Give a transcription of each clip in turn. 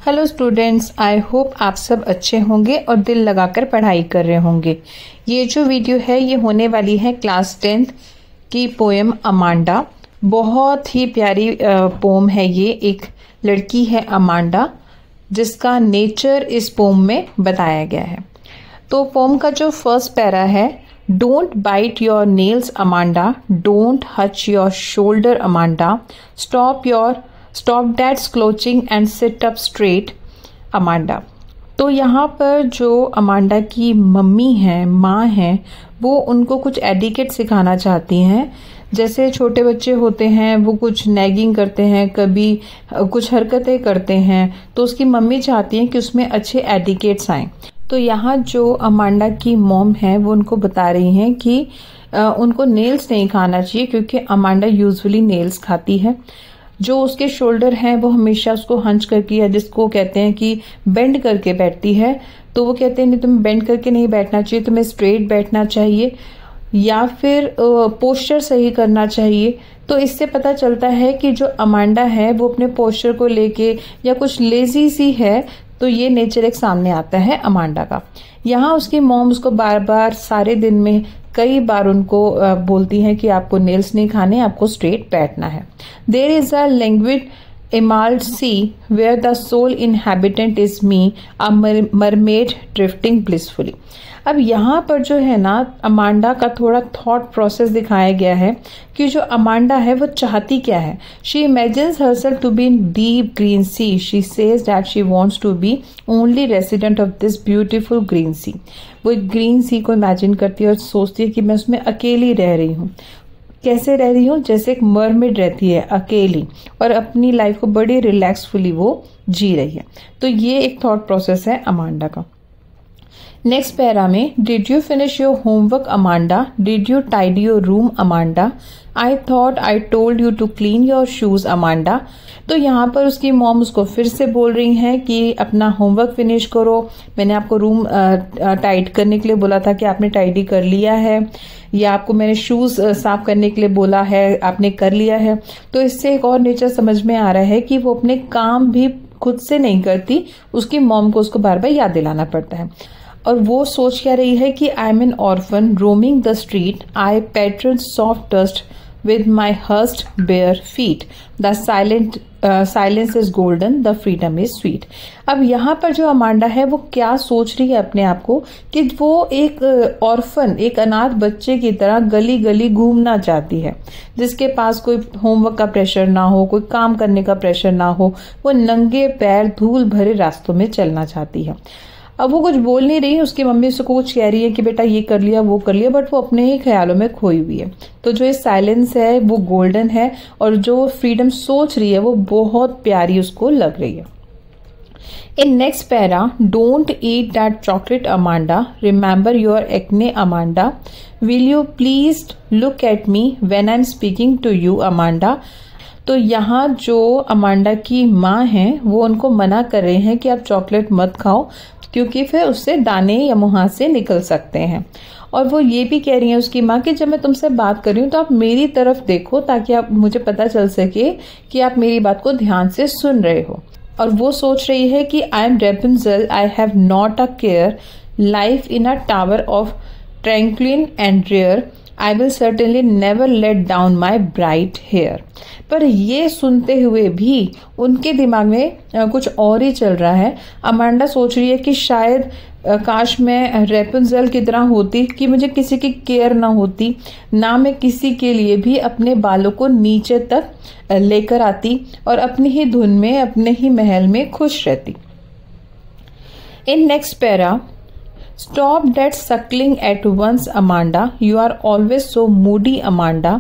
Hello students, I hope आप सब अच्छे होंगे और दिल लगाकर पढ़ाई कर रहे होंगे। ये जो वीडियो है ये होने वाली है क्लास 10th की पोएम अमांडा। बहुत ही प्यारी पोम है ये। एक लड़की है अमांडा जिसका नेचर इस पोम में बताया गया है। तो पोम का जो फर्स्ट पैरा है, don't bite your nails Amanda, don't hunch your shoulder Amanda, stop that slouching and sit up straight Amanda. तो यहाँ पर जो अमांडा की मम्मी हैं, माँ हैं, वो उनको कुछ एडिकेट सिखाना चाहती हैं। जैसे छोटे बच्चे होते हैं वो कुछ नैगिंग करते हैं, कभी कुछ हरकतें करते हैं, तो उसकी मम्मी चाहती हैं कि उसमें अच्छे एडिकेट्स आएँ। तो यहाँ जो अमांडा की मॉम है वो उनको बता रही हैं कि उनको नेल्स नहीं खाना चाहिए, क्योंकि अमांडा यूजुअली नेल्स खाती है। जो उसके शोल्डर हैं वो हमेशा उसको हंच करके, या जिसको कहते हैं कि बेंड करके बैठती है, तो वो कहते हैं नहीं, तुम्हें बेंड करके नहीं बैठना चाहिए, तुम्हें स्ट्रेट बैठना चाहिए या फिर पोस्चर सही करना चाहिए। तो इससे पता चलता है कि जो अमांडा है वो अपने पोस्चर को लेके या कुछ लेजी सी है, तो ये नेचर एक सामने आता है अमांडा का। यहाँ उसकी मॉम उसको बार बार सारे दिन में कई बार उनको बोलती हैं कि आपको नेल्स नहीं खाने, आपको स्ट्रेट बैठना है। There is a language emerald sea where the sole inhabitant is me, a mermaid drifting blissfully। अब यहाँ पर जो है ना, अमांडा का थोड़ा थॉट प्रोसेस दिखाया गया है कि जो अमांडा है वो चाहती क्या है। She imagines herself to be in deep green sea, she says that she wants to be only resident of this beautiful green sea. वो एक ग्रीन सी को इमेजिन करती है और सोचती है कि मैं उसमें अकेली रह रही हूँ। कैसे रह रही हूँ? जैसे एक मरमेड रहती है अकेली, और अपनी लाइफ को बड़ी रिलैक्सफुली वो जी रही है। तो ये एक थॉट प्रोसेस है अमांडा का। नेक्स्ट पैरा में, did you finish your homework Amanda, did you tidy your room Amanda, I thought I told you to clean your shoes Amanda. तो यहाँ पर उसकी मॉम उसको फिर से बोल रही हैं कि अपना होमवर्क फिनिश करो, मैंने आपको रूम टाइड करने के लिए बोला था कि आपने टाइडी कर लिया है, या आपको मैंने शूज साफ करने के लिए बोला है, आपने कर लिया है। तो इससे एक और नेचर समझ में आ रहा है कि वो अपने काम भी खुद से नहीं करती, उसकी मॉम को उसको बार बार याद दिलाना पड़ता है। और वो सोच क्या रही है कि I M N orphan roaming the street, I pattern soft dust with my hushed bare feet, the silence is golden, the freedom is sweet। अब यहाँ पर जो अमांडा है वो क्या सोच रही है अपने आप को, कि वो एक ऑर्फन, एक अनाथ बच्चे की तरह गली गली घूमना चाहती है, जिसके पास कोई होमवर्क का प्रेशर ना हो, कोई काम करने का प्रेशर ना हो। वो नंगे पैर धूल भरे रास्तों में चलना चाहती है। अब वो कुछ बोल नहीं रही है, उसकी मम्मी उसको कुछ कह रही है कि बेटा ये कर लिया वो कर लिया, बट वो अपने ही ख्यालों में खोई हुई है। तो जो ये साइलेंस है वो गोल्डन है, और जो फ्रीडम सोच रही है वो बहुत प्यारी उसको लग रही है। In next para, don't eat that chocolate Amanda, remember your acne Amanda, will you please look at me when I'm speaking to you Amanda। तो यहाँ जो अमांडा की माँ हैं वो उनको मना कर रहे हैं कि आप चॉकलेट मत खाओ, क्योंकि फिर उससे दाने या मुँह से निकल सकते हैं। और वो ये भी कह रही हैं उसकी माँ कि जब मैं तुमसे बात कर रही हूँ तो आप मेरी तरफ देखो, ताकि आप मुझे पता चल सके कि आप मेरी बात को ध्यान से सुन रहे हो। और वो सोच रही है कि I am Rapunzel, I have not a care, life in a tower of tranquil and rare, I will certainly never let down my bright hair. पर ये सुनते हुए भी उनके दिमाग में कुछ और ही चल रहा है। अमांडा सोच रही है कि शायद काश मैं रेपुंजल की तरह होती, कि मुझे किसी की केयर ना होती, ना मैं किसी के लिए भी अपने बालों को नीचे तक लेकर आती, और अपनी ही धुन में अपने ही महल में खुश रहती। In next para, Stop that suckling at once Amanda, you are always so moody Amanda,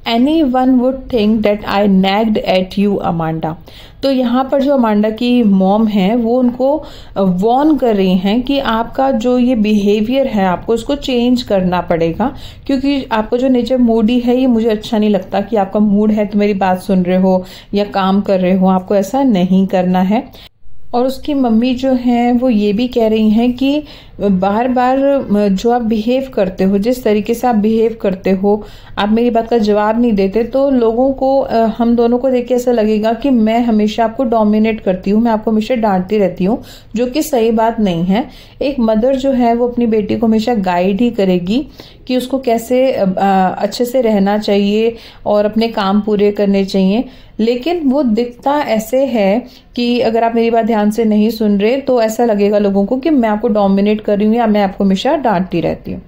anyone would think that I nagged at you Amanda। तो यहाँ पर जो अमांडा की मॉम है वो उनको वॉर्न कर रही हैं कि आपका जो ये बिहेवियर है आपको इसको चेंज करना पड़ेगा, क्योंकि आपका जो नेचर मूडी है ये मुझे अच्छा नहीं लगता कि आपका मूड है तो मेरी बात सुन रहे हो या काम कर रहे हो, आपको ऐसा नहीं करना है। और उसकी मम्मी जो हैं वो ये भी कह रही हैं कि बार बार जो आप बिहेव करते हो, जिस तरीके से आप बिहेव करते हो, आप मेरी बात का जवाब नहीं देते, तो लोगों को हम दोनों को देख के ऐसा लगेगा कि मैं हमेशा आपको डोमिनेट करती हूँ, मैं आपको हमेशा डांटती रहती हूँ, जो कि सही बात नहीं है। एक मदर जो है वो अपनी बेटी को हमेशा गाइड ही करेगी कि उसको कैसे अच्छे से रहना चाहिए और अपने काम पूरे करने चाहिए। लेकिन वो दिखता ऐसे है कि अगर आप मेरी बात ध्यान से नहीं सुन रहे तो ऐसा लगेगा लोगों को कि मैं आपको डोमिनेट कर रही हूँ या मैं आपको हमेशा डांटती रहती हूँ।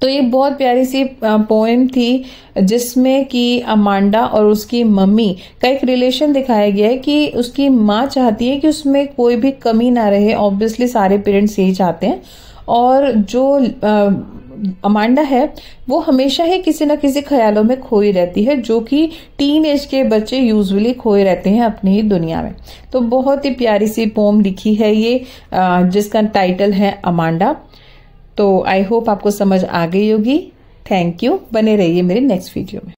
तो ये बहुत प्यारी सी पोएम थी जिसमें कि अमांडा और उसकी मम्मी का एक रिलेशन दिखाया गया है कि उसकी माँ चाहती है कि उसमें कोई भी कमी ना रहे। ऑब्वियसली सारे पेरेंट्स यही चाहते हैं। और जो अमांडा है वो हमेशा ही किसी न किसी ख्यालों में खोई रहती है, जो कि टीन एज के बच्चे यूजुअली खोए रहते हैं अपनी ही दुनिया में। तो बहुत ही प्यारी सी पोम लिखी है ये, जिसका टाइटल है अमांडा। तो आई होप आपको समझ आ गई होगी। थैंक यू, बने रहिए मेरे नेक्स्ट वीडियो में।